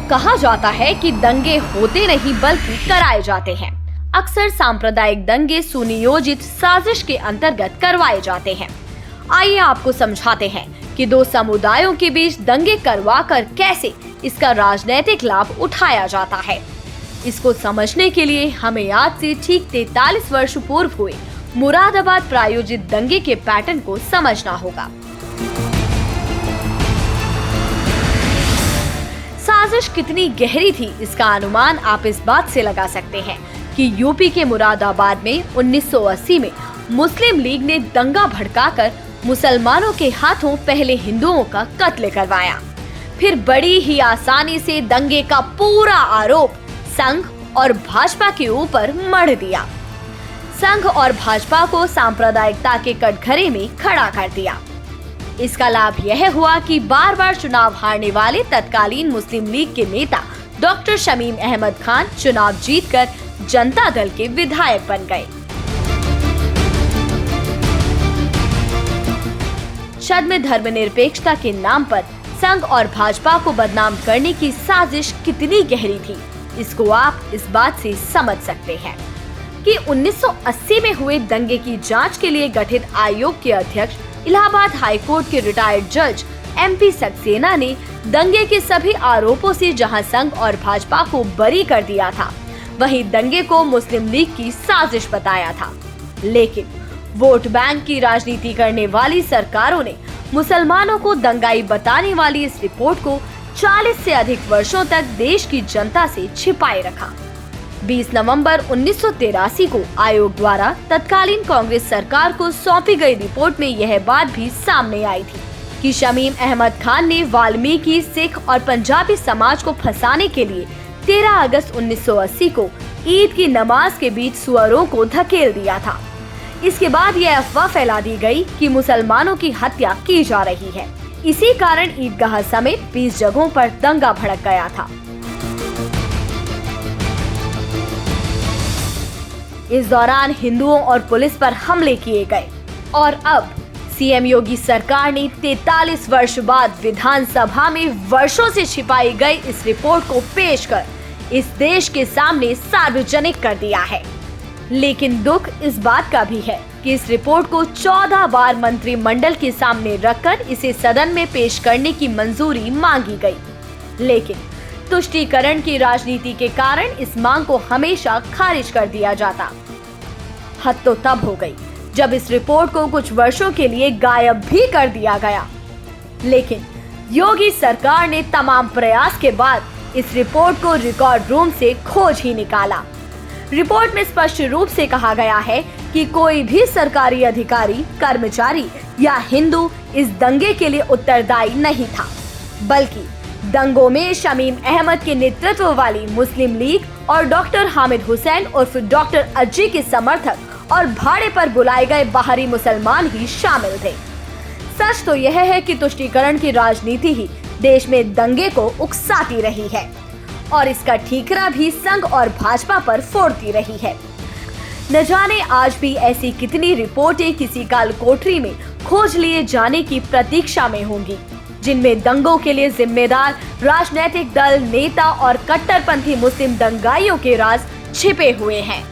कहा जाता है कि दंगे होते नहीं बल्कि कराए जाते हैं। अक्सर सांप्रदायिक दंगे सुनियोजित साजिश के अंतर्गत करवाए जाते हैं। आइए आपको समझाते हैं कि दो समुदायों के बीच दंगे करवाकर कैसे इसका राजनीतिक लाभ उठाया जाता है। इसको समझने के लिए हमें आज से ठीक 43 वर्ष पूर्व हुए मुरादाबाद प्रायोजित दंगे के पैटर्न को समझना होगा। साजिश कितनी गहरी थी, इसका अनुमान आप इस बात से लगा सकते हैं कि यूपी के मुरादाबाद में 1980 में मुस्लिम लीग ने दंगा भड़काकर मुसलमानों के हाथों पहले हिंदुओं का कत्ल करवाया। फिर बड़ी ही आसानी से दंगे का पूरा आरोप संघ और भाजपा के ऊपर मढ़ दिया। संघ और भाजपा को सांप्रदायिकता के कटघरे में खड़ा कर दिया। इसका लाभ यह हुआ कि बार बार चुनाव हारने वाले तत्कालीन मुस्लिम लीग के नेता डॉक्टर शमीम अहमद खान चुनाव जीतकर जनता दल के विधायक बन गए। छद्म धर्मनिरपेक्षता के नाम पर संघ और भाजपा को बदनाम करने की साजिश कितनी गहरी थी, इसको आप इस बात से समझ सकते हैं कि 1980 में हुए दंगे की जांच के लिए गठित आयोग के अध्यक्ष इलाहाबाद हाई कोर्ट के रिटायर्ड जज MP सक्सेना ने दंगे के सभी आरोपों से जहां संघ और भाजपा को बरी कर दिया था, वहीं दंगे को मुस्लिम लीग की साजिश बताया था। लेकिन वोट बैंक की राजनीति करने वाली सरकारों ने मुसलमानों को दंगाई बताने वाली इस रिपोर्ट को 40 से अधिक वर्षों तक देश की जनता से छिपाए रखा। 20 नवंबर 1983 को आयोग द्वारा तत्कालीन कांग्रेस सरकार को सौंपी गई रिपोर्ट में यह बात भी सामने आई थी कि शमीम अहमद खान ने वाल्मीकि, सिख और पंजाबी समाज को फंसाने के लिए 13 अगस्त 1980 को ईद की नमाज के बीच सुअरों को धकेल दिया था। इसके बाद यह अफवाह फैला दी गई कि मुसलमानों की हत्या की जा रही है। इसी कारण ईदगाह समेत 20 जगहों पर दंगा भड़क गया था। इस दौरान हिंदुओं और पुलिस पर हमले किए गए और अब सीएम योगी सरकार ने 43 वर्ष बाद विधानसभा में वर्षों से छिपाई गई इस रिपोर्ट को पेश कर इस देश के सामने सार्वजनिक कर दिया है। लेकिन दुख इस बात का भी है कि इस रिपोर्ट को 14 बार मंत्रिमंडल के सामने रखकर इसे सदन में पेश करने की मंजूरी मांगी गई, लेकिन तुष्टीकरण की राजनीति के कारण इस मांग को हमेशा खारिज कर दिया जाता। हद तो तब हो गई जब इस रिपोर्ट को कुछ वर्षों के लिए गायब भी कर दिया गया। लेकिन योगी सरकार ने तमाम प्रयास के बाद इस रिपोर्ट को रिकॉर्ड रूम से खोज ही निकाला। रिपोर्ट में स्पष्ट रूप से कहा गया है कि कोई भी सरकारी अधिकारी, कर्मचारी या हिंदू इस दंगे के लिए उत्तरदायी नहीं था, बल्कि दंगों में शमीम अहमद के नेतृत्व वाली मुस्लिम लीग और डॉक्टर हामिद हुसैन उर्फ डॉक्टर अज्जी के समर्थक और भाड़े पर बुलाए गए बाहरी मुसलमान ही शामिल थे। सच तो यह है कि तुष्टीकरण की राजनीति ही देश में दंगे को उकसाती रही है और इसका ठीकरा भी संघ और भाजपा पर फोड़ती रही है। न जाने आज भी ऐसी कितनी रिपोर्टें किसी काल कोठरी में खोज लिए जाने की प्रतीक्षा में होंगी, जिनमें दंगों के लिए जिम्मेदार राजनीतिक दल, नेता और कट्टरपंथी मुस्लिम दंगाइयों के राज छिपे हुए हैं।